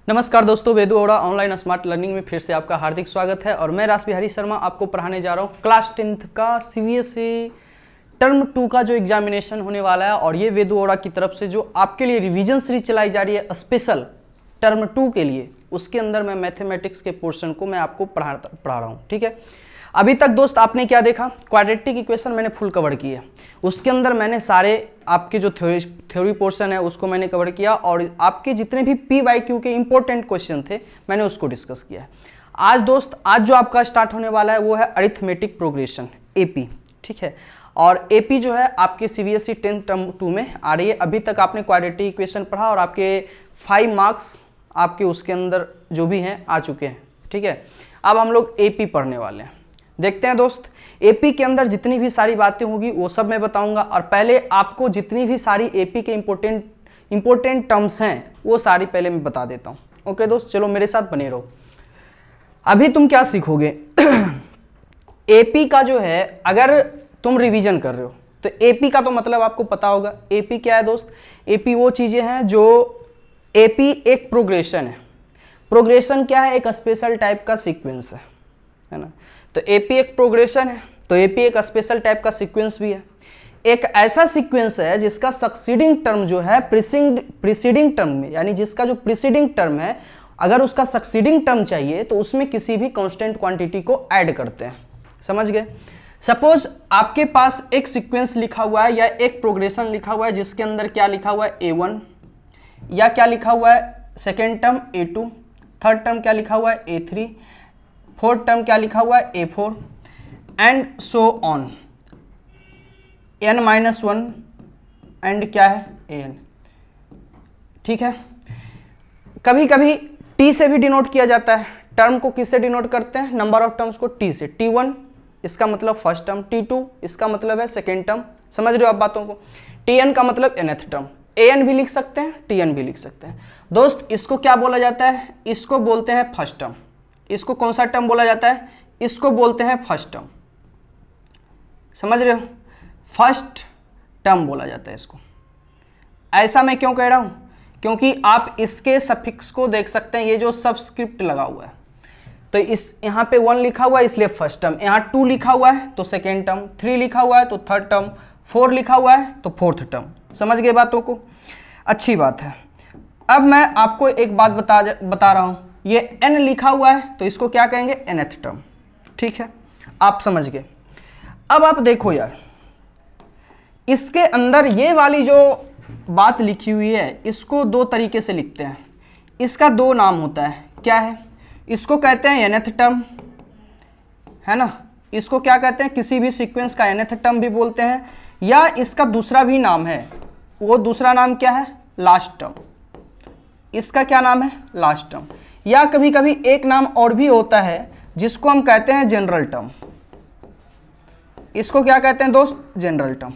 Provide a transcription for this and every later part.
नमस्कार दोस्तों, वेदू ओड़ा ऑनलाइन स्मार्ट लर्निंग में फिर से आपका हार्दिक स्वागत है। और मैं रासबिहारी शर्मा आपको पढ़ाने जा रहा हूँ क्लास 10th का सीबीएसई टर्म 2 का जो एग्जामिनेशन होने वाला है। और ये वेदू ओड़ा की तरफ से जो आपके लिए रिवीजन सीरीज चलाई जा रही है स्पेशल टर्म 2 के लिए, उसके अंदर मैं मैथमेटिक्स के पोर्शन को मैं आपको पढ़ा रहा हूँ। ठीक है, अभी तक दोस्त आपने क्या देखा, क्वाड्रेटिक इक्वेशन मैंने फुल कवर की है। उसके अंदर मैंने सारे आपके जो थ्योरी पोर्शन है उसको मैंने कवर किया, और आपके जितने भी PYQ के इंपॉर्टेंट क्वेश्चन थे मैंने उसको डिस्कस किया है। आज दोस्त, आज जो आपका स्टार्ट होने वाला है वो है अरिथमेटिक प्रोग्रेशन AP। ठीक है, और AP जो है आपके CBSE 10th टर्म 2 में आ रही है। अभी तक आपने क्वाड्रेटिक इक्वेशन पढ़ा और आपके 5 मार्क्स आपके उसके अंदर जो भी हैं आ चुके हैं। ठीक है, अब हम लोग AP पढ़ने वाले हैं। देखते हैं दोस्त, AP के अंदर जितनी भी सारी बातें होगी वो सब मैं बताऊंगा। और पहले आपको जितनी भी सारी AP के इंपॉर्टेंट टर्म्स हैं वो सारी पहले मैं बता देता हूं। ओके दोस्त, चलो मेरे साथ बने रहो। अभी तुम क्या सीखोगे AP का जो है, अगर तुम रिवीजन कर रहे हो तो AP का तो मतलब आपको पता होगा। AP क्या है दोस्त? AP वो चीजें हैं जो AP एक प्रोग्रेशन है। प्रोग्रेशन क्या है? एक स्पेशल टाइप का सीक्वेंस है ना। तो AP एक प्रोग्रेशन है, तो AP एक स्पेशल टाइप का सीक्वेंस भी है। एक ऐसा सीक्वेंस है जिसका सक्सीडिंग टर्म जो है प्रीसीडिंग टर्म में, यानी जिसका जो प्रीसीडिंग टर्म है, अगर उसका सक्सीडिंग टर्म चाहिए तो उसमें किसी भी कांस्टेंट क्वांटिटी को ऐड करते हैं। समझ गए? सपोज आपके पास एक सीक्वेंस लिखा हुआ है या एक प्रोग्रेशन लिखा हुआ है जिसके अंदर क्या लिखा हुआ है A1, या क्या लिखा हुआ है second term A2, third term क्या लिखा हुआ है A3, फोर्थ टर्म क्या लिखा हुआ है A4 and so on, n-1 and क्या है an। ठीक है, कभी कभी T से भी डिनोट किया जाता है। टर्म को किससे डिनोट करते हैं? नंबर ऑफ टर्म्स को T से। T1 इसका मतलब फर्स्ट टर्म, T2 इसका मतलब है सेकेंड टर्म। समझ रहे हो आप बातों को? Tn का मतलब nth टर्म। an भी लिख सकते हैं, Tn भी लिख सकते हैं। दोस्त, इसको क्या बोला जाता है? इसको बोलते हैं फर्स्ट टर्म। इसको कौन सा टर्म बोला जाता है? इसको बोलते हैं फर्स्ट टर्म। समझ रहे हो? फर्स्ट टर्म बोला जाता है इसको। ऐसा मैं क्यों कह रहा हूं? क्योंकि आप इसके सफिक्स को देख सकते हैं, ये जो सबस्क्रिप्ट लगा हुआ है, तो इस यहाँ पे 1 लिखा हुआ है इसलिए फर्स्ट टर्म, यहाँ 2 लिखा हुआ है तो सेकेंड टर्म, 3 लिखा हुआ है तो थर्ड टर्म, 4 लिखा हुआ है तो फोर्थ टर्म। समझ गए बातों को? अच्छी बात है। अब मैं आपको एक बात बता रहा हूं, ये n लिखा हुआ है तो इसको क्या कहेंगे? nth term. ठीक है, आप समझ गए। अब आप देखो यार, इसके अंदर ये वाली जो बात लिखी हुई है इसको दो तरीके से लिखते हैं। इसका दो नाम होता है। क्या है? इसको कहते हैं nth टर्म, है ना। इसको क्या कहते हैं? किसी भी सीक्वेंस का nth टर्म भी बोलते हैं, या इसका दूसरा भी नाम है। वो दूसरा नाम क्या है? Last term. इसका क्या नाम है? Last term. या कभी कभी एक नाम और भी होता है जिसको हम कहते हैं जनरल टर्म। इसको क्या कहते हैं दोस्त? General term.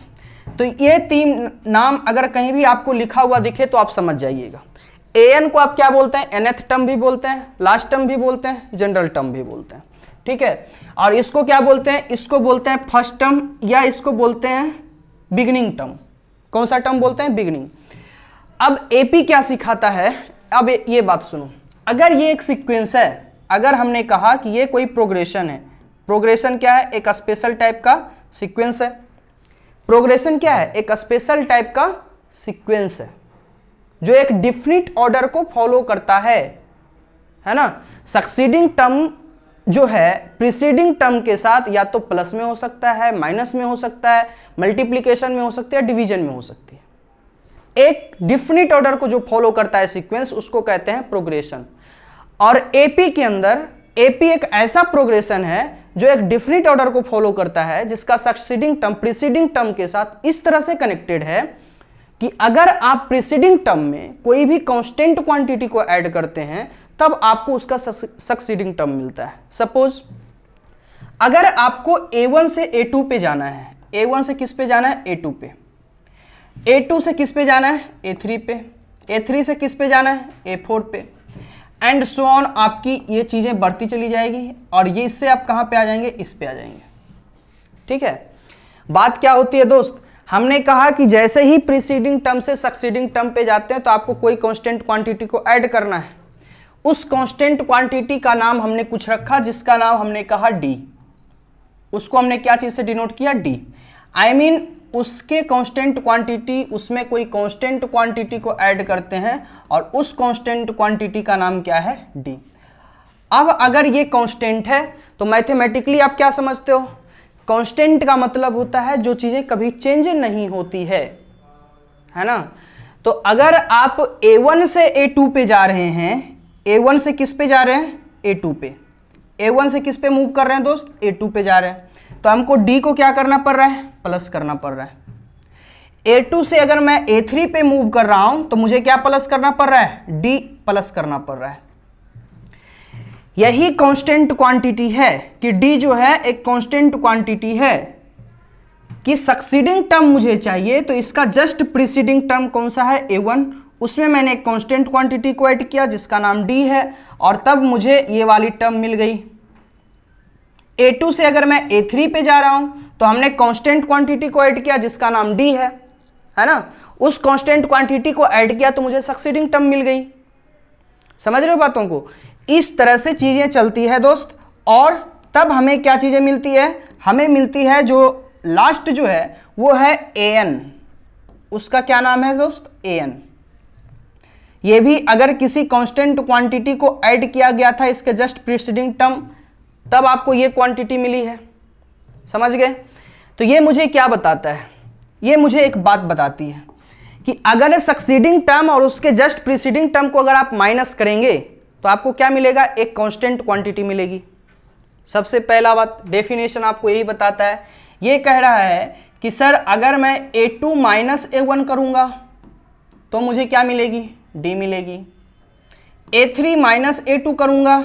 तो ये 3 नाम अगर कहीं भी आपको लिखा हुआ दिखे तो आप समझ जाइएगा। an को आप क्या बोलते हैं? nth टर्म भी बोलते हैं, लास्ट टर्म भी बोलते हैं, जनरल टर्म भी बोलते हैं। ठीक है, और इसको क्या बोलते हैं? इसको बोलते हैं फर्स्ट टर्म, या इसको बोलते हैं बिगिनिंग टर्म। कौन सा टर्म बोलते हैं? बिगिनिंग। अब AP क्या सिखाता है? अब ये बात सुनो, अगर ये एक सीक्वेंस है, अगर हमने कहा कि ये कोई प्रोग्रेशन है, प्रोग्रेशन क्या है? एक स्पेशल टाइप का सीक्वेंस है। प्रोग्रेशन क्या है? एक स्पेशल टाइप का सीक्वेंस है जो एक डिफिनिट ऑर्डर को फॉलो करता है ना। सक्सीडिंग टर्म जो है प्रीसीडिंग टर्म के साथ या तो प्लस में हो सकता है, माइनस में हो सकता है, मल्टीप्लीकेशन में हो सकती है, डिवीजन में हो सकती है। एक डिफिनिट ऑर्डर को जो फॉलो करता है सीक्वेंस, उसको कहते हैं प्रोग्रेशन। और AP के अंदर AP एक ऐसा प्रोग्रेशन है जो एक डिफिनिट ऑर्डर को फॉलो करता है, जिसका सक्सीडिंग टर्म प्रीसीडिंग टर्म के साथ इस तरह से कनेक्टेड है कि अगर आप प्रीसीडिंग टर्म में कोई भी कांस्टेंट क्वांटिटी को ऐड करते हैं तब आपको उसका सक्सीडिंग टर्म मिलता है। सपोज अगर आपको A1 से A2 पे जाना है, A1 से किस पे जाना है? A2 पे। A2 से किस पे जाना है? A3 पे। A3 से किस पे जाना है? A4 पे। एंड सो ऑन, आपकी ये चीजें बढ़ती चली जाएगी, और ये इससे आप कहां पे आ जाएंगे? इस पे आ जाएंगे। ठीक है, बात क्या होती है दोस्त? हमने कहा कि जैसे ही प्रीसीडिंग टर्म से सक्सीडिंग टर्म पे जाते हैं तो आपको कोई कांस्टेंट क्वांटिटी को ऐड करना है। उस कांस्टेंट क्वांटिटी का नाम हमने कुछ रखा जिसका नाम हमने कहा डी। उसको हमने क्या चीज से डिनोट किया? डी। आई मीन उसके कांस्टेंट क्वांटिटी, उसमें कोई कांस्टेंट क्वांटिटी को ऐड करते हैं और उस कांस्टेंट क्वांटिटी का नाम क्या है? डी। अब अगर ये कांस्टेंट है तो मैथमेटिकली आप क्या समझते हो? कांस्टेंट का मतलब होता है जो चीजें कभी चेंज नहीं होती है ना। तो अगर आप A1 से A2 पे जा रहे हैं, A1 से किस पे जा रहे हैं? A2 पे। A1 से किस पे मूव कर रहे हैं दोस्त? A2 पे जा रहे हैं। तो हमको D को क्या करना पड़ रहा है? प्लस करना पड़ रहा है। A2 से अगर मैं A3 पे मूव कर रहा हूं तो मुझे क्या प्लस करना पड़ रहा है? D प्लस करना पड़ रहा है। यही कांस्टेंट क्वांटिटी है कि D जो है एक कांस्टेंट क्वांटिटी है कि सक्सीडिंग टर्म मुझे चाहिए, तो इसका जस्ट प्रीसीडिंग टर्म कौन सा है? A1। उसमें मैंने एक कांस्टेंट क्वांटिटी को ऐड किया जिसका नाम D है और तब मुझे ये वाली टर्म मिल गई। A2 से अगर मैं A3 पे जा रहा हूं तो हमने कांस्टेंट क्वांटिटी को ऐड किया जिसका नाम D है ना। उस कांस्टेंट क्वांटिटी को ऐड किया तो मुझे सक्सीडिंग टर्म मिल गई। समझ रहे हो बातों को? इस तरह से चीजें चलती है दोस्त। और तब हमें क्या चीजें मिलती है? हमें मिलती है जो लास्ट जो है वो है AN। उसका क्या नाम है दोस्त? AN। ये भी अगर किसी कांस्टेंट क्वांटिटी को ऐड किया गया था इसके जस्ट प्रीसीडिंग टर्म, तब आपको ये क्वांटिटी मिली है। समझ गए? तो ये मुझे क्या बताता है? ये मुझे एक बात बताती है कि अगर सक्सीडिंग टर्म और उसके जस्ट प्रीसीडिंग टर्म को अगर आप माइनस करेंगे तो आपको क्या मिलेगा? एक कांस्टेंट क्वांटिटी मिलेगी। सबसे पहला बात, डेफिनेशन आपको यही बताता है। ये कह रहा है कि सर अगर मैं A2 माइनस A1 करूंगा तो मुझे क्या मिलेगी? D मिलेगी। A3 माइनस A2 करूंगा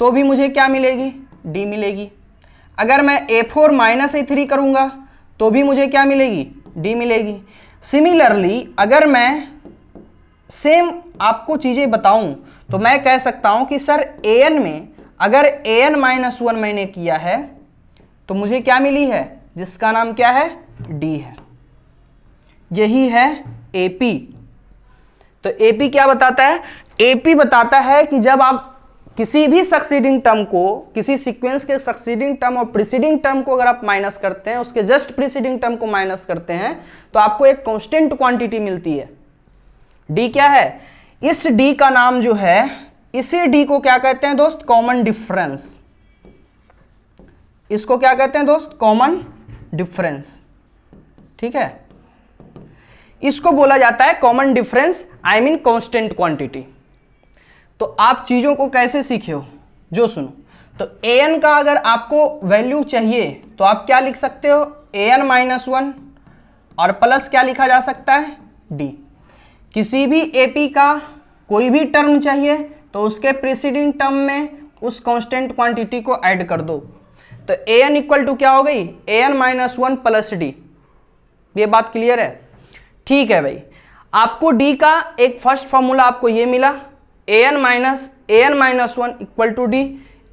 तो भी मुझे क्या मिलेगी? D मिलेगी। अगर मैं A4 माइनस A3 करूंगा तो भी मुझे क्या मिलेगी? D मिलेगी। सिमिलरली अगर मैं सेम आपको चीजें बताऊं तो मैं कह सकता हूं कि सर AN में अगर AN माइनस 1 मैंने किया है तो मुझे क्या मिली है? जिसका नाम क्या है? D है। यही है AP। तो AP क्या बताता है? AP बताता है कि जब आप किसी भी सक्सीडिंग टर्म को, किसी सीक्वेंस के सक्सीडिंग टर्म और प्रीसीडिंग टर्म को अगर आप माइनस करते हैं, उसके जस्ट प्रीसीडिंग टर्म को माइनस करते हैं तो आपको एक कांस्टेंट क्वांटिटी मिलती है। D क्या है? इस D का नाम जो है, इसी D को क्या कहते हैं दोस्त? Common difference. इसको क्या कहते हैं दोस्त? Common difference. ठीक है, इसको बोला जाता है common difference, I mean constant quantity. तो आप चीजों को कैसे सीखे हो? जो सुनो, तो AN का अगर आपको वैल्यू चाहिए तो आप क्या लिख सकते हो? AN माइनस 1 और प्लस क्या लिखा जा सकता है? D। किसी भी AP का कोई भी टर्म चाहिए तो उसके प्रीसीडिंग टर्म में उस कांस्टेंट क्वांटिटी को ऐड कर दो। तो AN इक्वल टू क्या हो गई? AN minus 1 plus D। ये बात क्लियर है? ठीक है भाई, आपको D का एक फर्स्ट फॉर्मूला आपको ये मिला, AN minus 1 equal to D।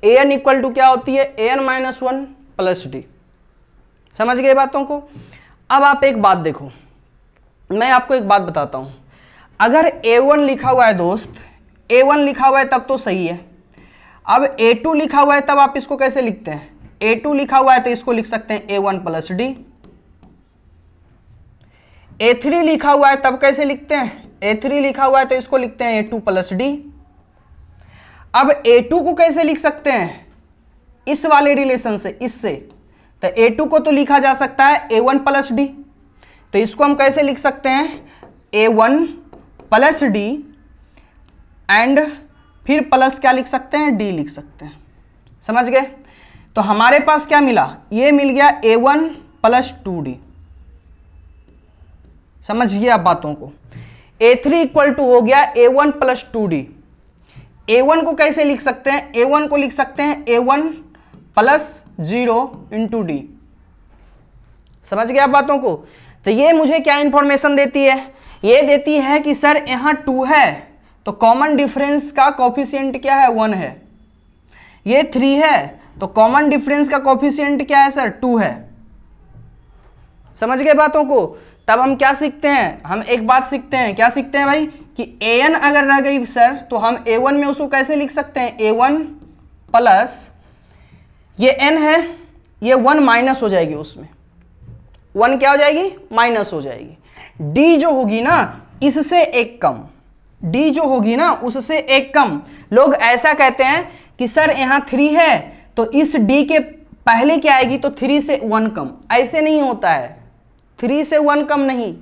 AN equal to क्या होती है? AN minus 1 plus D। समझ गए बातों को? अब आप एक बात देखो, मैं आपको एक बात बताता हूं। अगर A1 लिखा हुआ है दोस्त, A1 लिखा हुआ है तब तो सही है। अब A2 लिखा हुआ है तब आप इसको कैसे लिखते हैं? A2 लिखा हुआ है तो इसको लिख सकते हैं A1 प्लस D। A3 लिखा हुआ है तब कैसे लिखते हैं? A3 लिखा हुआ है तो इसको लिखते हैं A2 प्लस D। अब A2 को कैसे लिख सकते हैं? इस वाले रिलेशन से, इससे। तो A2 को तो लिखा जा सकता है A1 प्लस D। तो इसको हम कैसे लिख सकते हैं? A1 प्लस D एंड फिर प्लस क्या लिख सकते हैं? D लिख सकते हैं। समझ गए? तो हमारे पास क्या मिला? ये मिल गया A1 प्लस 2D। समझिए आप बातों को। A3 इक्वल टू हो गया A1 प्लस 2D। A1 को कैसे लिख सकते हैं? A1 को लिख सकते हैं A1 प्लस 0 इंटू D। समझ गए आप बातों को? तो ये मुझे क्या इंफॉर्मेशन देती है? ये देती है कि सर यहाँ 2 है तो कॉमन डिफरेंस का कोफिशिएंट क्या है? 1 है। ये 3 है तो कॉमन डिफरेंस का कोफिशिएंट क्या है सर? 2 है। समझ गए बातों को? तब हम क्या सीखते हैं? हम एक बात सीखते हैं। क्या सीखते हैं भाई? कि an अगर रह गई सर तो हम a1 में उसको कैसे लिख सकते हैं, a1 प्लस ये n है, ये 1 माइनस हो जाएगी, उसमें 1 क्या हो जाएगी, माइनस हो जाएगी। d जो होगी ना इससे एक कम, d जो होगी ना उससे एक कम। लोग ऐसा कहते हैं कि सर यहाँ 3 है तो इस d के पहले क्या आएगी, तो 3 से 1 कम। ऐसे नहीं होता है, 3 से 1 कम नहीं।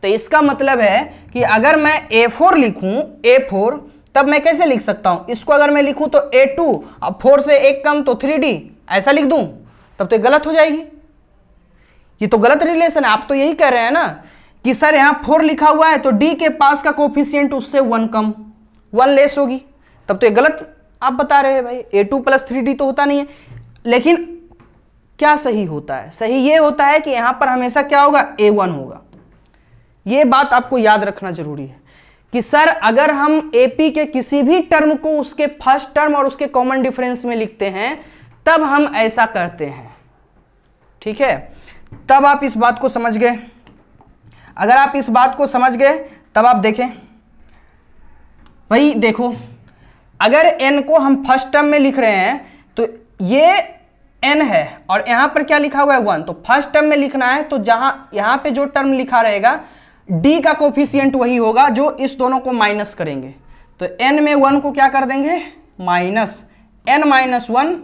तो इसका मतलब है कि अगर मैं a4 लिखूं, a4, तब मैं कैसे लिख सकता हूं इसको, अगर मैं लिखूं तो a2, अब 4 से 1 कम तो 3d, ऐसा लिख दूं, तब तो गलत हो जाएगी। ये तो गलत रिलेशन है। आप तो यही कह रहे हैं ना कि सर यहाँ 4 लिखा हुआ है तो d के पास का कोफिशिएंट उससे 1 कम, 1 लेस होगी, तब तो ये गलत आप बता रहे हैं भाई। a2 प्लस 3d तो होता नहीं है। लेकिन क्या सही होता है, सही ये होता है कि यहां पर हमेशा क्या होगा, a1 होगा। ये बात आपको याद रखना जरूरी है कि सर अगर हम AP के किसी भी टर्म को उसके फर्स्ट टर्म और उसके कॉमन डिफरेंस में लिखते हैं तब हम ऐसा करते हैं, ठीक है। तब आप इस बात को समझ गए। अगर आप इस बात को समझ गए तब आप देखें, भाई देखो, अगर n को हम फर्स्ट टर्म में लिख रहे हैं तो ये n है और यहां पर क्या लिखा हुआ है, 1, तो फर्स्ट टर्म में लिखना है तो जहां यहां पे जो टर्म लिखा रहेगा d का कोफिशिएंट वही होगा जो इस दोनों को माइनस करेंगे। तो n में 1 को क्या कर देंगे, माइनस, n माइनस 1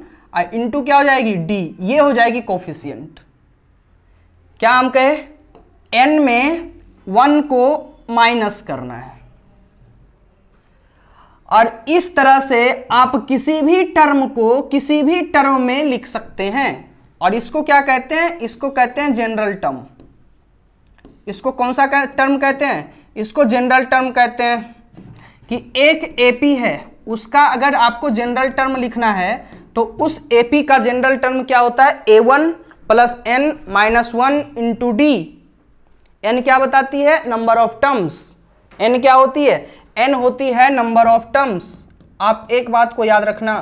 इंटू क्या हो जाएगी, d, ये हो जाएगी कोफिशिएंट। क्या हम कहे, n में 1 को माइनस करना है। और इस तरह से आप किसी भी टर्म को किसी भी टर्म में लिख सकते हैं। और इसको क्या कहते हैं, इसको कहते हैं जनरल टर्म। इसको कौन सा टर्म कहते हैं, इसको जनरल टर्म कहते हैं। कि एक AP है उसका अगर आपको जनरल टर्म लिखना है तो उस AP का जनरल टर्म क्या होता है, a1 plus n minus 1 into d। n क्या बताती है, नंबर ऑफ टर्म्स। n क्या होती है, n होती है नंबर ऑफ टर्म्स। आप एक बात को याद रखना,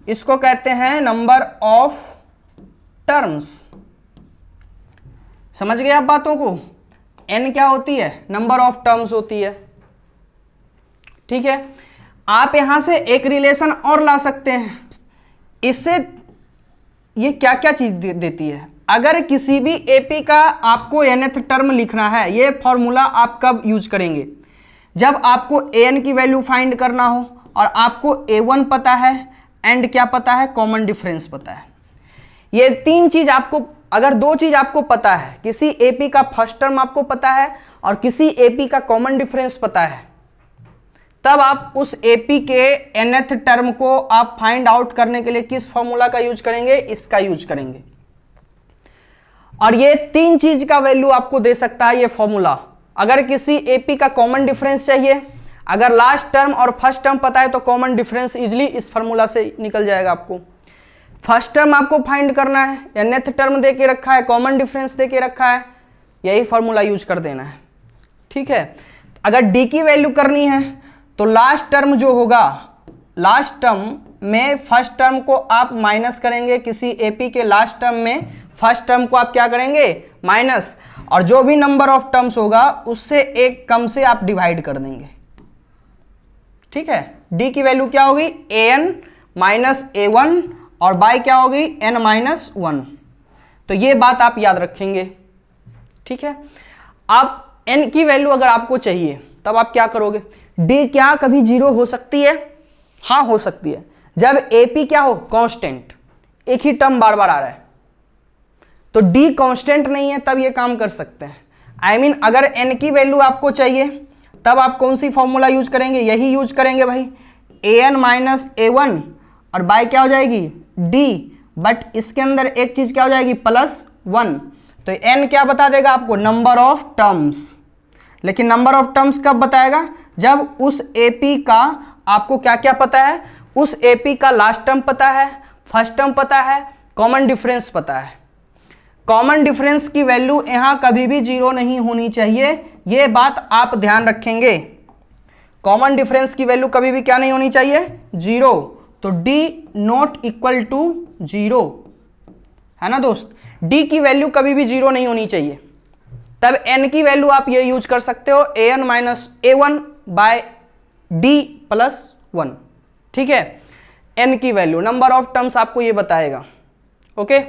इसको कहते हैं नंबर ऑफ टर्म्स। समझ गए आप बातों को, n क्या होती है, नंबर ऑफ टर्म्स होती है, ठीक है। आप यहां से एक रिलेशन और ला सकते हैं। इससे ये क्या क्या चीज देती है, अगर किसी भी AP का आपको nth टर्म लिखना है, ये फॉर्मूला आप कब यूज करेंगे, जब आपको an की वैल्यू फाइंड करना हो और आपको a1 पता है एंड क्या पता है, कॉमन डिफरेंस पता है। ये 3 चीज आपको, अगर 2 चीज आपको पता है, किसी AP का फर्स्ट टर्म आपको पता है और किसी AP का कॉमन डिफरेंस पता है, तब आप उस AP के nth टर्म को आप फाइंड आउट करने के लिए किस फॉर्मूला का यूज करेंगे, इसका यूज करेंगे। और ये 3 चीज का वैल्यू आपको दे सकता है ये फॉर्मूला। अगर किसी AP का कॉमन डिफरेंस चाहिए, अगर लास्ट टर्म और फर्स्ट टर्म पता है तो कॉमन डिफरेंस इजिली इस फॉर्मूला से निकल जाएगा। आपको फर्स्ट टर्म आपको फाइंड करना है, nth टर्म दे के रखा है, कॉमन डिफरेंस दे के रखा है, यही फॉर्मूला यूज कर देना है, ठीक है। अगर d की वैल्यू करनी है तो लास्ट टर्म जो होगा, लास्ट टर्म में फर्स्ट टर्म को आप माइनस करेंगे, किसी AP के लास्ट टर्म में फर्स्ट टर्म को आप क्या करेंगे, माइनस, और जो भी नंबर ऑफ टर्म्स होगा उससे एक कम से आप डिवाइड कर देंगे, ठीक है। d की वैल्यू क्या होगी, an माइनस a1 और बाय क्या होगी, n माइनस 1। तो ये बात आप याद रखेंगे, ठीक है। आप n की वैल्यू अगर आपको चाहिए तब आप क्या करोगे, d क्या कभी 0 हो सकती है, हाँ हो सकती है, जब AP क्या हो, कांस्टेंट, एक ही टर्म बार बार आ रहा है। तो d कांस्टेंट नहीं है तब ये काम कर सकते हैं। I mean, अगर n की वैल्यू आपको चाहिए तब आप कौन सी फॉर्मूला यूज करेंगे, यही यूज करेंगे भाई, an माइनस a1 और बाय क्या हो जाएगी, d, बट इसके अंदर एक चीज क्या हो जाएगी, प्लस 1। तो n क्या बता देगा आपको, नंबर ऑफ टर्म्स। लेकिन नंबर ऑफ टर्म्स कब बताएगा, जब उस AP का आपको क्या क्या पता है, उस AP का लास्ट टर्म पता है, फर्स्ट टर्म पता है, कॉमन डिफरेंस पता है। कॉमन डिफरेंस की वैल्यू यहां कभी भी 0 नहीं होनी चाहिए, ये बात आप ध्यान रखेंगे। कॉमन डिफरेंस की वैल्यू कभी भी क्या नहीं होनी चाहिए, 0। तो d नॉट इक्वल टू 0 है ना दोस्त, d की वैल्यू कभी भी 0 नहीं होनी चाहिए, तब n की वैल्यू आप ये यूज कर सकते हो an minus a1 by d plus 1, ठीक है। n की वैल्यू नंबर ऑफ टर्म्स आपको ये बताएगा। ओके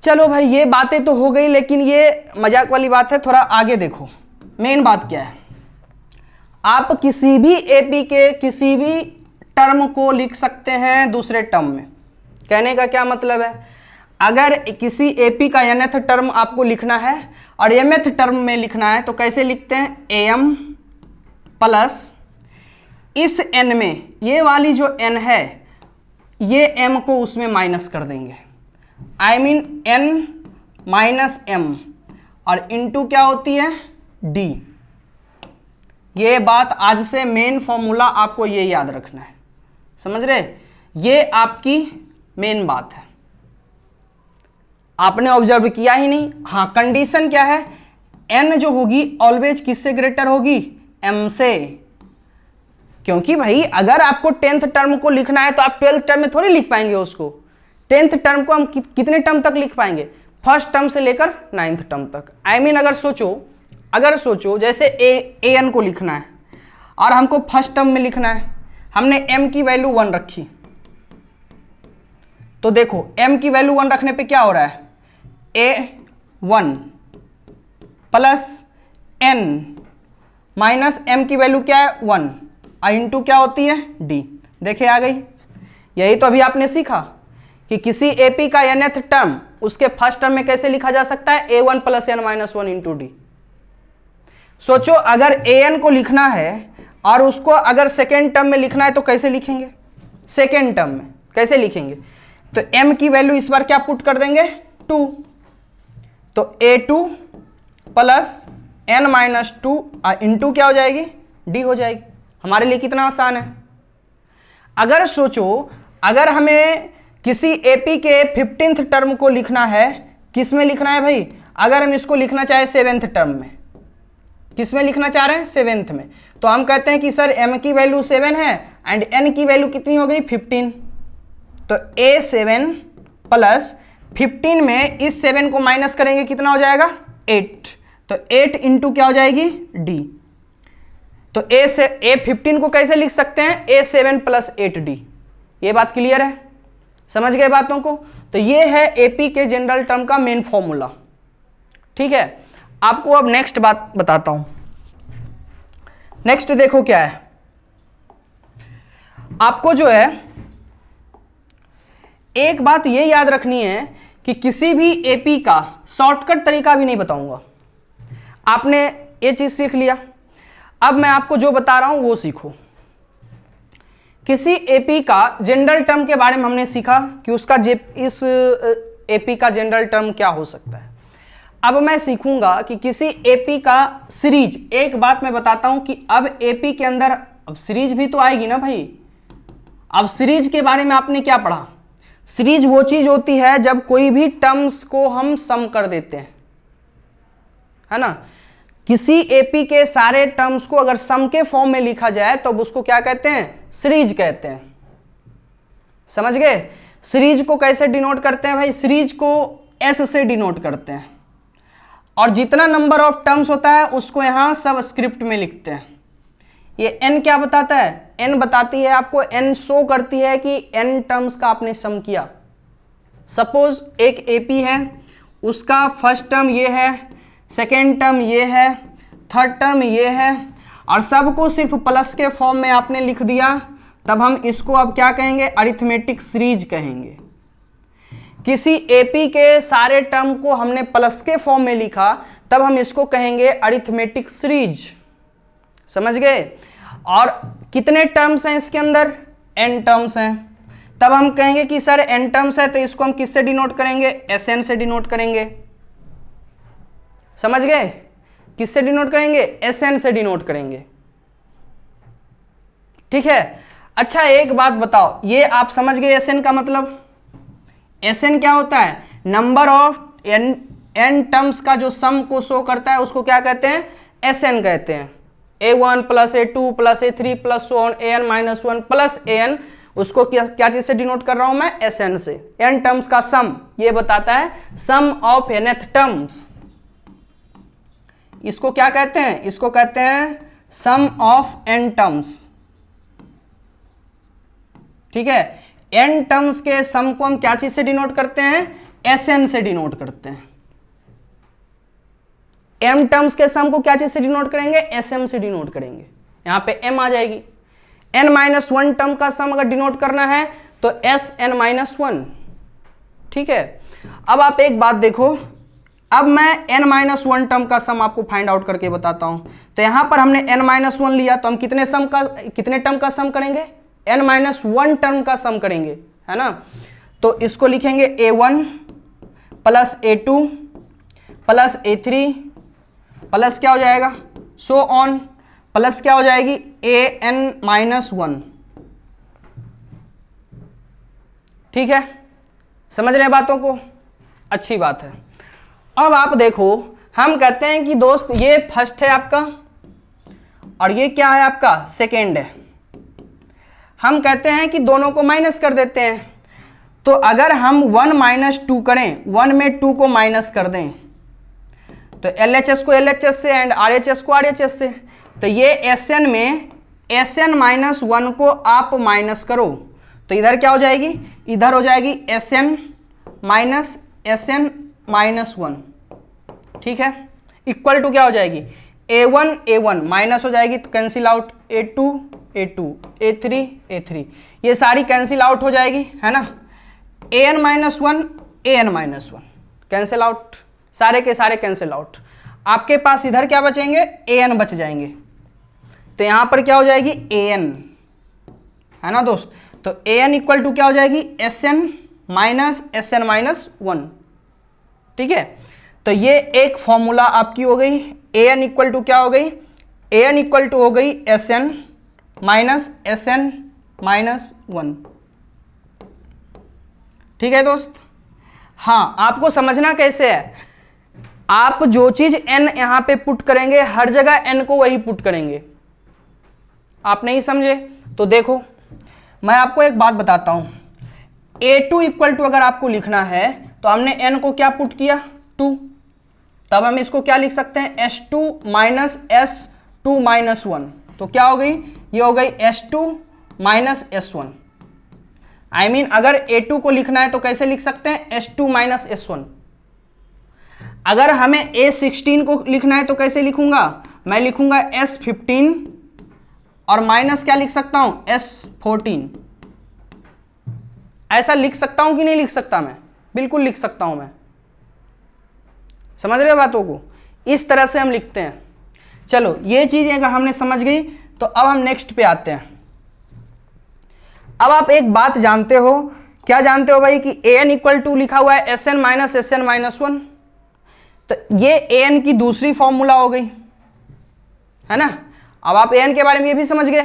चलो भाई ये बातें तो हो गई, लेकिन ये मजाक वाली बात है, थोड़ा आगे देखो मेन बात क्या है। आप किसी भी एपी के किसी भी टर्म को लिख सकते हैं दूसरे टर्म में। कहने का क्या मतलब है, अगर किसी एपी का nth टर्म आपको लिखना है और mth टर्म में लिखना है तो कैसे लिखते हैं, am प्लस इस n में ये वाली जो n है ये m को उसमें माइनस कर देंगे, I mean n minus m, और इनटू क्या होती है d। ये बात आज से मेन फॉर्मूला आपको ये याद रखना है, समझ रहे, ये आपकी मेन बात है। आपने ऑब्जर्व किया ही नहीं, हाँ कंडीशन क्या है, n जो होगी ऑलवेज किससे ग्रेटर होगी, m से, क्योंकि भाई अगर आपको 10th टर्म को लिखना है तो आप 12th टर्म में थोड़ी लिख पाएंगे उसको। 10th टर्म को हम कितने टर्म तक लिख पाएंगे, फर्स्ट टर्म से लेकर 9th टर्म तक। आई मीन अगर सोचो जैसे an को लिखना है और हमको फर्स्ट टर्म में लिखना है, हमने m की वैल्यू 1 रखी, तो देखो m की वैल्यू 1 रखने पे क्या हो रहा है, a1 plus n minus m की वैल्यू क्या है 1, इंटू क्या होती है d। देखे आ गई, यही तो अभी आपने सीखा कि किसी एपी का nth टर्म उसके फर्स्ट टर्म में कैसे लिखा जा सकता है, a1 plus n minus 1 into D. सोचो अगर an को लिखना है और उसको अगर सेकेंड टर्म में लिखना है तो कैसे लिखेंगे, सेकेंड टर्म में कैसे लिखेंगे, तो m की वैल्यू इस बार क्या पुट कर देंगे 2, तो a2 plus n minus 2 into क्या हो जाएगी d हो जाएगी। हमारे लिए कितना आसान है। अगर सोचो अगर हमें किसी एपी के 15th टर्म को लिखना है, किस में लिखना है भाई, अगर हम इसको लिखना चाहे 7th टर्म में, किस में लिखना चाह रहे हैं 7th में, तो हम कहते हैं कि सर m की वैल्यू 7 है एंड n की वैल्यू कितनी हो गई 15, तो a7 प्लस 15 में इस 7 को माइनस करेंगे कितना हो जाएगा 8, तो 8 इंटू क्या हो जाएगी d। तो a15 को कैसे लिख सकते हैं, a7 प्लस 8d। ये बात क्लियर है, समझ गए बातों को। तो ये है एपी के जनरल टर्म का मेन फॉर्मूला, ठीक है। आपको अब नेक्स्ट बात बताता हूं। नेक्स्ट देखो क्या है, आपको जो है एक बात ये याद रखनी है कि किसी भी एपी का शॉर्टकट तरीका भी नहीं बताऊंगा। आपने ये चीज सीख लिया, अब मैं आपको जो बता रहा हूं वो सीखो। किसी एपी का जनरल टर्म के बारे में हमने सीखा कि उसका इस एपी का जनरल टर्म क्या हो सकता है। अब मैं सीखूंगा कि किसी एपी का सीरीज, एक बात मैं बताता हूं कि अब एपी के अंदर अब सीरीज भी तो आएगी ना भाई। अब सीरीज के बारे में आपने क्या पढ़ा, सीरीज वो चीज होती है जब कोई भी टर्म्स को हम सम कर देते हैं, है ना। किसी एपी के सारे टर्म्स को अगर सम के फॉर्म में लिखा जाए तो उसको क्या कहते हैं, सीरीज कहते हैं, समझ गए। सीरीज को कैसे डिनोट करते हैं भाई, सीरीज को एस से डिनोट करते हैं, और जितना नंबर ऑफ टर्म्स होता है उसको यहां सब स्क्रिप्ट में लिखते हैं। ये n क्या बताता है, n बताती है आपको, n शो करती है कि n टर्म्स का आपने सम किया। सपोज एक एपी है, उसका फर्स्ट टर्म ये है, सेकेंड टर्म ये है, थर्ड टर्म ये है, और सबको सिर्फ प्लस के फॉर्म में आपने लिख दिया, तब हम इसको अब क्या कहेंगे, अरिथमेटिक सीरीज कहेंगे। किसी एपी के सारे टर्म को हमने प्लस के फॉर्म में लिखा, तब हम इसको कहेंगे अरिथमेटिक सीरीज, समझ गए। और कितने टर्म्स हैं इसके अंदर, n टर्म्स हैं, तब हम कहेंगे कि सर n टर्म्स है तो इसको हम किससे डिनोट करेंगे, Sn से डिनोट करेंगे, समझ गए। किससे डिनोट करेंगे, Sn से डिनोट करेंगे, ठीक है। अच्छा एक बात बताओ, ये आप समझ गए Sn का मतलब, Sn क्या होता है, नंबर ऑफ n टर्म्स का जो सम को शो करता है उसको क्या कहते हैं, Sn कहते हैं। a1 plus a2 plus a3 plus an minus 1 plus an, उसको क्या चीज से डिनोट कर रहा हूं मैं, Sn से। n टर्म्स का सम ये बताता है, सम ऑफ nth टर्म्स, इसको क्या कहते हैं? इसको कहते हैं सम ऑफ n टर्म्स। ठीक है, n टर्म्स के सम को हम क्या चीज से डिनोट करते हैं? Sn से डिनोट करते हैं। m टर्म्स के सम को क्या चीज से डिनोट करेंगे? Sm से डिनोट करेंगे। यहां पे m आ जाएगी। n-1 टर्म का सम अगर डिनोट करना है तो Sn-1। ठीक है, अब आप एक बात देखो, अब मैं n-1 टर्म का सम आपको फाइंड आउट करके बताता हूं। तो यहां पर हमने n-1 लिया, तो हम कितने टर्म का सम करेंगे? n-1 टर्म का सम करेंगे, है ना। तो इसको लिखेंगे a1 plus a2 plus a3 plus क्या हो जाएगा, सो ऑन, प्लस क्या हो जाएगी an-1। ठीक है, समझ रहे हैं बातों को? अच्छी बात है। अब आप देखो, हम कहते हैं कि दोस्त ये फर्स्ट है आपका और ये क्या है आपका? सेकेंड है। हम कहते हैं कि दोनों को माइनस कर देते हैं। तो अगर हम 1 माइनस 2 करें, 1 में 2 को माइनस कर दें, तो LHS को LHS से एंड RHS को RHS से, तो ये Sn में Sn-1 को आप माइनस करो तो इधर क्या हो जाएगी? इधर हो जाएगी Sn माइनस Sn-1। ठीक है, इक्वल टू क्या हो जाएगी? A1 माइनस हो जाएगी तो कैंसिल आउट, A2 A3 ये सारी कैंसिल आउट हो जाएगी, है ना। An-1 कैंसिल आउट, सारे के सारे कैंसिल आउट। आपके पास इधर क्या बचेंगे? An बच जाएंगे। तो यहां पर क्या हो जाएगी? An, है ना दोस्त। तो An इक्वल टू क्या हो जाएगी? Sn minus Sn-1। ठीक है, तो ये एक फॉर्मूला आपकी हो गई। An इक्वल टू क्या हो गई? An इक्वल टू हो गई Sn माइनस Sn-1। ठीक है दोस्त। हाँ, आपको समझना कैसे है, आप जो चीज n यहां पे पुट करेंगे, हर जगह n को वही पुट करेंगे। आप नहीं समझे तो देखो, मैं आपको एक बात बताता हूं। A2 इक्वल टू अगर आपको लिखना है तो हमने n को क्या पुट किया? 2। तब हम इसको क्या लिख सकते हैं? S2 minus S2 minus 1। तो क्या हो गई? ये हो गई S2 minus S1। I mean, अगर A2 को लिखना है तो कैसे लिख सकते हैं? S2 minus S1। अगर हमें A16 को लिखना है तो कैसे लिखूंगा? मैं लिखूंगा S15 और माइनस क्या लिख सकता हूं? S14। ऐसा लिख सकता हूं कि नहीं लिख सकता? मैं बिल्कुल लिख सकता हूं। मैं समझ रहे हो बातों को? इस तरह से हम लिखते हैं। चलो, ये चीजें अगर हमने समझ गई तो अब हम नेक्स्ट पे आते हैं। अब आप एक बात जानते हो, क्या जानते हो भाई? कि An इक्वल टू लिखा हुआ है Sn माइनस Sn-1। तो ये An की दूसरी फॉर्मूला हो गई, है ना। अब आप An के बारे में ये भी समझ गए,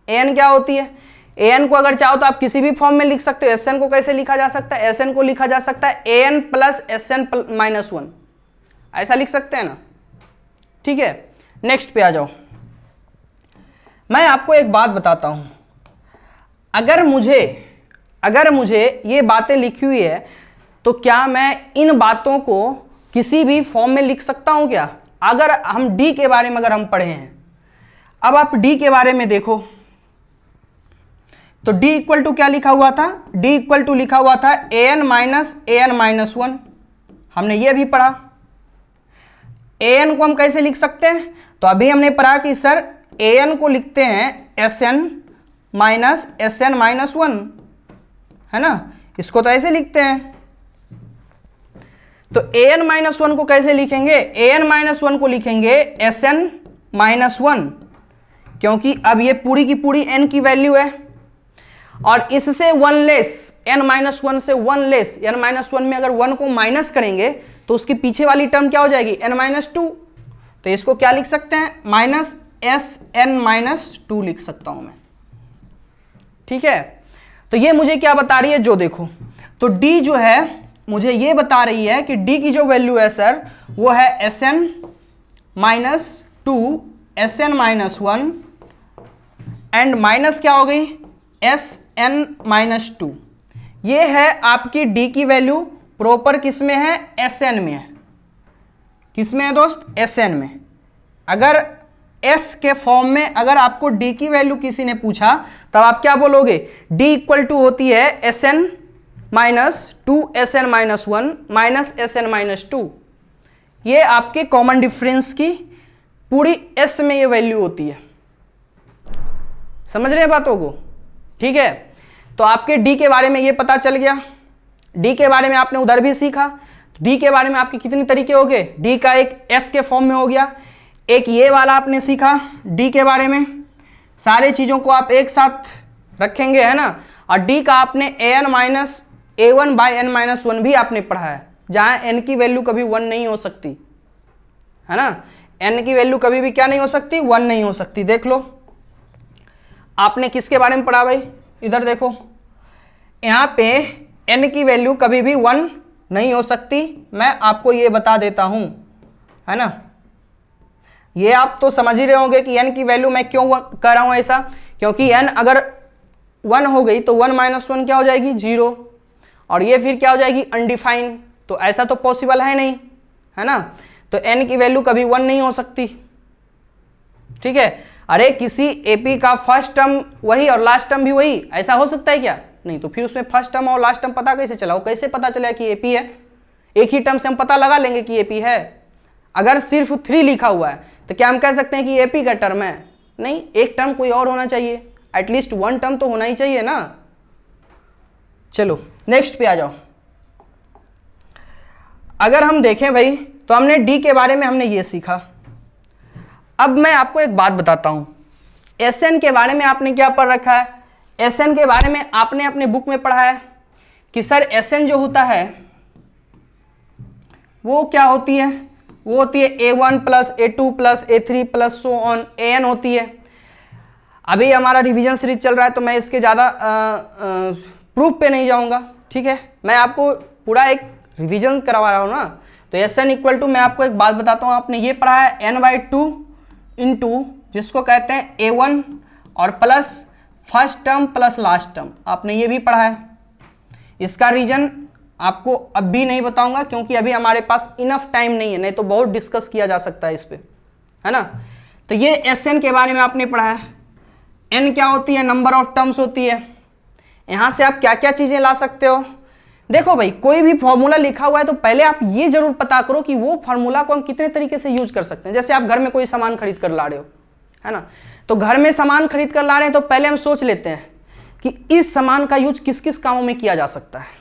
An क्या होती है। An को अगर चाहो तो आप किसी भी फॉर्म में लिख सकते हो। Sn को कैसे लिखा जा सकता है? Sn को लिखा जा सकता है An प्लस Sn-1, ऐसा लिख सकते हैं ना। ठीक है, नेक्स्ट पे आ जाओ। मैं आपको एक बात बताता हूं, अगर मुझे ये बातें लिखी हुई है तो क्या मैं इन बातों को किसी भी फॉर्म में लिख सकता हूं क्या? अगर हम D के बारे में अगर हम पढ़े हैं, अब आप D के बारे में देखो तो D इक्वल टू क्या लिखा हुआ था? D इक्वल टू लिखा हुआ था An माइनस An-1। हमने ये भी पढ़ा। An को हम कैसे लिख सकते हैं? तो अभी हमने पढ़ा कि सर An को लिखते हैं Sn माइनस Sn-1, है ना। इसको तो ऐसे लिखते हैं। तो An-1 को कैसे लिखेंगे? An-1 को लिखेंगे Sn-1, क्योंकि अब ये पूरी की पूरी n की वैल्यू है और इससे 1 लेस, n-1 से 1 लेस, n-1 में अगर 1 को माइनस करेंगे तो उसकी पीछे वाली टर्म क्या हो जाएगी? n-2। तो इसको क्या लिख सकते हैं? माइनस Sn-2 लिख सकता हूं मैं। ठीक है, तो ये मुझे क्या बता रही है? जो देखो, तो D जो है मुझे ये बता रही है कि D की जो वैल्यू है सर वो है Sn-2 Sn-1 एंड माइनस क्या हो गई? Sn-2। ये है आपकी D की वैल्यू, प्रॉपर किस में है? Sn में है। किसमें है दोस्त, Sn में। अगर S के फॉर्म में अगर आपको D की वैल्यू किसी ने पूछा तब आप क्या बोलोगे, D इक्वल टू होती है Sn minus 2Sn minus 1 minus Sn minus 2। ये आपके कॉमन डिफरेंस की पूरी S में ये वैल्यू होती है। समझ रहे हैं बातों को, ठीक है। तो आपके D के बारे में ये पता चल गया। D के बारे में आपने उधर भी सीखा। D के बारे में आपके कितने तरीके हो गए, D का एक S के फॉर्म में हो गया, एक ये वाला आपने सीखा D के बारे में। सारे चीज़ों को आप एक साथ रखेंगे, है ना। और D का आपने an minus a1 by n minus 1 भी आपने पढ़ा है, जहाँ n की वैल्यू कभी 1 नहीं हो सकती, है ना। n की वैल्यू कभी भी क्या नहीं हो सकती, 1 नहीं हो सकती। देख लो आपने किसके बारे में पढ़ा भाई, इधर देखो, यहाँ पे n की वैल्यू कभी भी 1 नहीं हो सकती। मैं आपको ये बता देता हूँ, है ना। ये आप तो समझ ही रहे होंगे कि n की वैल्यू मैं क्यों कर रहा हूँ ऐसा, क्योंकि n अगर 1 हो गई तो 1 माइनस 1 क्या हो जाएगी, 0, और ये फिर क्या हो जाएगी, अनडिफाइंड। तो ऐसा तो पॉसिबल है नहीं, है ना। तो n की वैल्यू कभी 1 नहीं हो सकती, ठीक है। अरे किसी एपी का फर्स्ट टर्म वही और लास्ट टर्म भी वही, ऐसा हो सकता है क्या, नहीं। तो फिर उसमें फर्स्ट टर्म और लास्ट टर्म पता कैसे चला, वो कैसे पता चला कि एपी है। एक ही टर्म से हम पता लगा लेंगे कि एपी है। अगर सिर्फ 3 लिखा हुआ है तो क्या हम कह सकते हैं कि एपी का टर्म है, नहीं। एक टर्म कोई और होना चाहिए, एटलीस्ट 1 टर्म तो होना ही चाहिए ना। चलो नेक्स्ट पे आ जाओ। अगर हम देखें भाई तो हमने डी के बारे में हमने ये सीखा। अब मैं आपको एक बात बताता हूं, Sn के बारे में आपने क्या पढ़ रखा है। Sn के बारे में आपने अपने बुक में पढ़ा है कि सर Sn जो होता है वो क्या होती है, वो होती है a1 plus a2 plus a3 plus so on an होती है। अभी हमारा रिवीजन सीरीज चल रहा है तो मैं इसके ज़्यादा प्रूफ पे नहीं जाऊंगा, ठीक है। मैं आपको पूरा एक रिवीजन करवा रहा हूँ ना। तो Sn इक्वल टू, मैं आपको एक बात बताता हूँ, आपने ये पढ़ा है n/2 इंटू जिसको कहते हैं a1 और plus first term plus last term, आपने ये भी पढ़ा है। इसका रीजन आपको अब भी नहीं बताऊंगा क्योंकि अभी हमारे पास इनफ टाइम नहीं है, नहीं तो बहुत डिस्कस किया जा सकता है इस पे, है ना। तो ये Sn के बारे में आपने पढ़ा है। n क्या होती है, नंबर ऑफ टर्म्स होती है। यहाँ से आप क्या क्या चीज़ें ला सकते हो। देखो भाई, कोई भी फॉर्मूला लिखा हुआ है तो पहले आप ये जरूर पता करो कि वो फॉर्मूला को हम कितने तरीके से यूज कर सकते हैं। जैसे आप घर में कोई सामान खरीद कर ला रहे हो, है ना, तो घर में सामान खरीद कर ला रहे हैं तो पहले हम सोच लेते हैं कि इस सामान का यूज किस किस कामों में किया जा सकता है।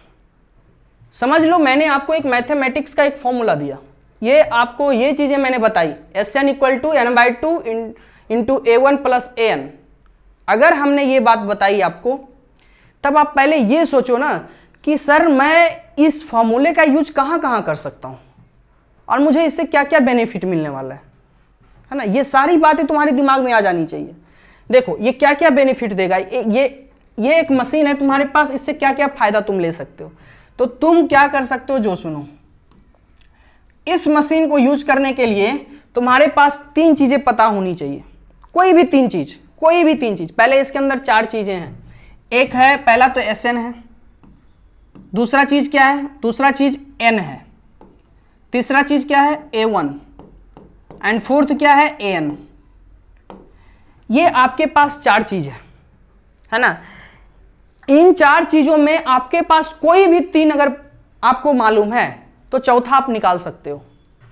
समझ लो, मैंने आपको एक मैथमेटिक्स का एक फॉर्मूला दिया, ये आपको ये चीज़ें मैंने बताई, Sn equal to n/2 into a1 plus an। अगर हमने ये बात बताई आपको, तब आप पहले ये सोचो ना कि सर मैं इस फॉर्मूले का यूज कहाँ कहाँ कर सकता हूँ और मुझे इससे क्या क्या बेनिफिट मिलने वाला है ना। ये सारी बातें तुम्हारे दिमाग में आ जानी चाहिए। देखो ये क्या क्या बेनिफिट देगा, ये एक मशीन है तुम्हारे पास, इससे क्या क्या फायदा तुम ले सकते हो। तो तुम क्या कर सकते हो, जो सुनो, इस मशीन को यूज करने के लिए तुम्हारे पास 3 चीजें पता होनी चाहिए। कोई भी 3 चीज, कोई भी 3 चीज। पहले इसके अंदर 4 चीजें हैं। एक है, पहला तो Sn है, दूसरा चीज क्या है, दूसरा चीज n है, तीसरा चीज क्या है, a1, एंड फोर्थ क्या है, an। ये आपके पास 4 चीज है ना। इन 4 चीजों में आपके पास कोई भी 3 अगर आपको मालूम है तो चौथा आप निकाल सकते हो।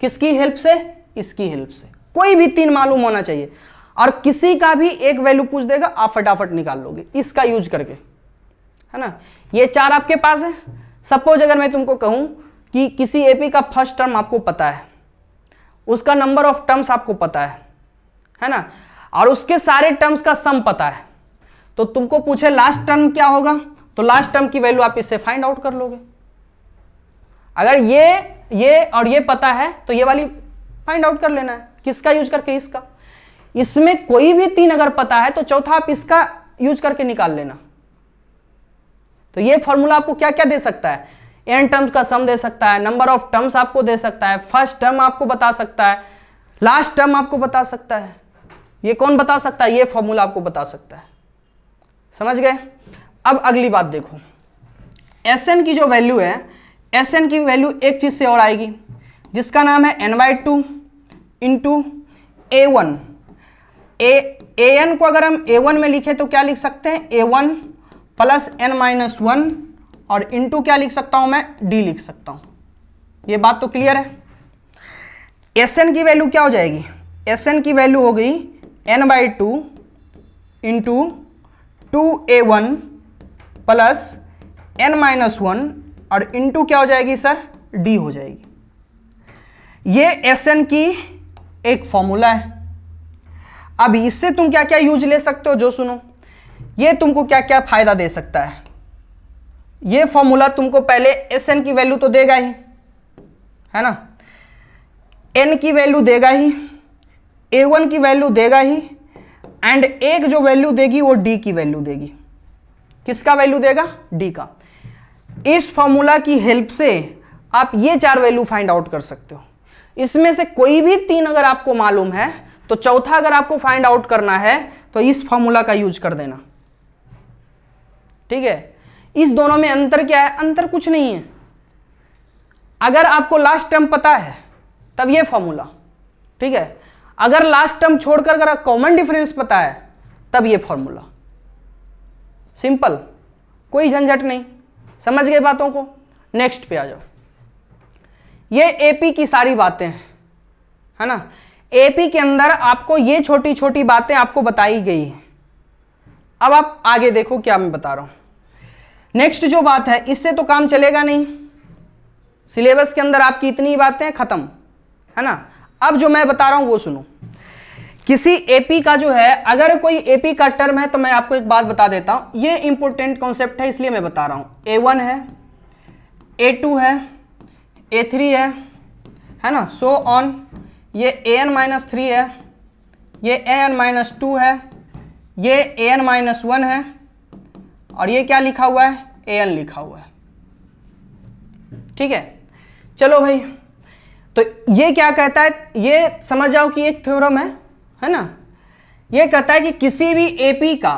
किसकी हेल्प से, इसकी हेल्प से। कोई भी 3 मालूम होना चाहिए, और किसी का भी एक वैल्यू पूछ देगा, आप फटाफट निकाल लोगे इसका यूज करके, है ना। ये 4 आपके पास है। सपोज अगर मैं तुमको कहूं कि किसी एपी का फर्स्ट टर्म आपको पता है, उसका नंबर ऑफ टर्म्स आपको पता है ना, और उसके सारे टर्म्स का सम पता है, तो तुमको पूछे लास्ट टर्म क्या होगा, तो लास्ट टर्म की वैल्यू आप इससे फाइंड आउट कर लोगे। अगर ये और ये पता है तो ये वाली फाइंड आउट कर लेना है। किसका यूज करके, इसका। इसमें कोई भी 3 अगर पता है तो चौथा आप इसका यूज करके निकाल लेना। तो ये फॉर्मूला आपको क्या क्या दे सकता है, n टर्म्स का सम दे सकता है, नंबर ऑफ टर्म्स आपको दे सकता है, फर्स्ट टर्म आपको बता सकता है, लास्ट टर्म आपको बता सकता है। ये कौन बता सकता है, ये फॉर्मूला आपको बता सकता है। समझ गए। अब अगली बात देखो, Sn की जो वैल्यू है, Sn की वैल्यू एक चीज से और आएगी। जिसका नाम है n/2 इंटू A1। an को अगर हम A1 में लिखे तो क्या लिख सकते हैं, A1 प्लस n-1 और इंटू क्या लिख सकता हूं मैं, d लिख सकता हूं। ये बात तो क्लियर है। Sn की वैल्यू क्या हो जाएगी, Sn की वैल्यू हो गई n/2 into 2A1 plus n-1 और इंटू क्या हो जाएगी सर, d हो जाएगी। ये Sn की एक फॉर्मूला है। अब इससे तुम क्या क्या यूज ले सकते हो, जो सुनो, ये तुमको क्या क्या फायदा दे सकता है। ये फॉर्मूला तुमको पहले Sn की वैल्यू तो देगा ही, है ना, n की वैल्यू देगा ही, A1 की वैल्यू देगा ही, एंड एक जो वैल्यू देगी वो d की वैल्यू देगी। किसका वैल्यू देगा, d का। इस फॉर्मूला की हेल्प से आप ये 4 वैल्यू फाइंड आउट कर सकते हो। इसमें से कोई भी 3 अगर आपको मालूम है तो चौथा अगर आपको फाइंड आउट करना है तो इस फॉर्मूला का यूज कर देना, ठीक है। इस दोनों में अंतर क्या है, अंतर कुछ नहीं है। अगर आपको लास्ट टर्म पता है तब ये फॉर्मूला, ठीक है। अगर लास्ट टर्म छोड़कर अगर कॉमन डिफरेंस पता है तब ये फॉर्मूला। सिंपल, कोई झंझट नहीं। समझ गए बातों को। नेक्स्ट पे आ जाओ। ये एपी की सारी बातें हैं, है ना। एपी के अंदर आपको ये छोटी छोटी बातें आपको बताई गई हैं। अब आप आगे देखो क्या मैं बता रहा हूं। नेक्स्ट जो बात है, इससे तो काम चलेगा नहीं, सिलेबस के अंदर आपकी इतनी बातें खत्म, है ना। अब जो मैं बता रहा हूं वो सुनो। किसी एपी का जो है, अगर कोई एपी का टर्म है तो मैं आपको एक बात बता देता हूं, ये इंपॉर्टेंट कॉन्सेप्ट है इसलिए मैं बता रहा हूं। A1 है, A2 है, A3 है ना, सो ऑन। ये an-3 है, ये an-2 है, ये an-1 है, और ये क्या लिखा हुआ है, an लिखा हुआ है, ठीक है। चलो भाई, तो ये क्या कहता है, ये समझ जाओ कि एक थ्योरम है ना। ये कहता है कि किसी भी एपी का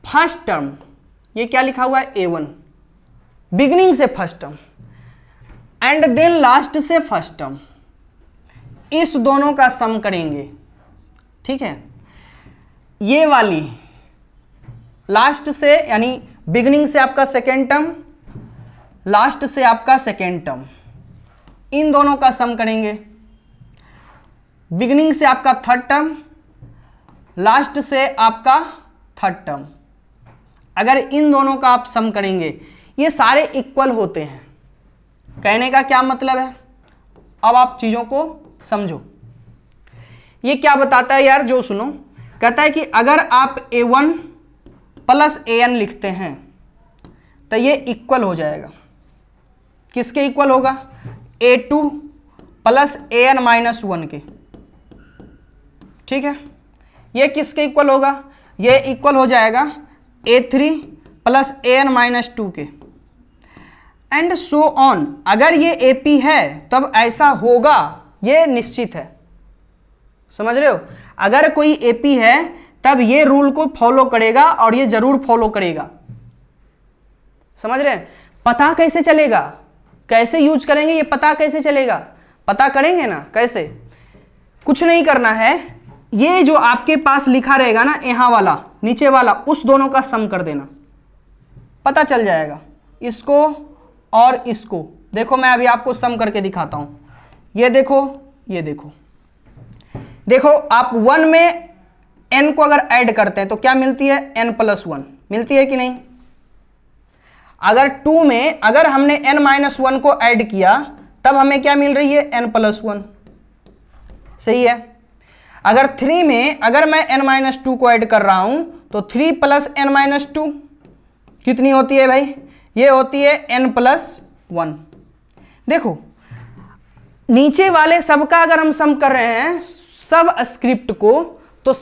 फर्स्ट टर्म, ये क्या लिखा हुआ है, A1, बिगिनिंग से first term and then last से फर्स्ट टर्म, इस दोनों का सम करेंगे, ठीक है। ये वाली लास्ट से, यानी बिगिनिंग से आपका सेकेंड टर्म, लास्ट से आपका सेकेंड टर्म, इन दोनों का सम करेंगे। बिगिनिंग से आपका थर्ड टर्म, लास्ट से आपका थर्ड टर्म, अगर इन दोनों का आप सम करेंगे, ये सारे इक्वल होते हैं। कहने का क्या मतलब है, अब आप चीजों को समझो। ये क्या बताता है यार, जो सुनो, कहता है कि अगर आप A1 प्लस an लिखते हैं तो ये इक्वल हो जाएगा, किसके इक्वल होगा, A2 प्लस an-1 के, ठीक है। ये किसके इक्वल होगा, ये इक्वल हो जाएगा A3 प्लस an-2 के, एंड सो ऑन। अगर ये एपी है तब ऐसा होगा, ये निश्चित है। समझ रहे हो, अगर कोई एपी है तब ये रूल को फॉलो करेगा और ये जरूर फॉलो करेगा। समझ रहे हैं। पता कैसे चलेगा, कैसे यूज करेंगे, ये पता कैसे चलेगा, पता करेंगे ना कैसे। कुछ नहीं करना है, ये जो आपके पास लिखा रहेगा ना, यहां वाला नीचे वाला, उस दोनों का सम कर देना, पता चल जाएगा। इसको और इसको देखो, मैं अभी आपको सम करके दिखाता हूं। ये देखो, ये देखो, देखो आप 1 में n को अगर ऐड करते हैं तो क्या मिलती है, n+1 मिलती है कि नहीं। अगर 2 में अगर हमने n-1 को ऐड किया तब हमें क्या मिल रही है, n+1, सही है। अगर 3 में अगर मैं n-2 को ऐड कर रहा हूं तो 3 + n-2 कितनी होती है भाई, ये होती है n+1। देखो नीचे वाले सबका अगर हम सम कर रहे हैं, सब स्क्रिप्ट को,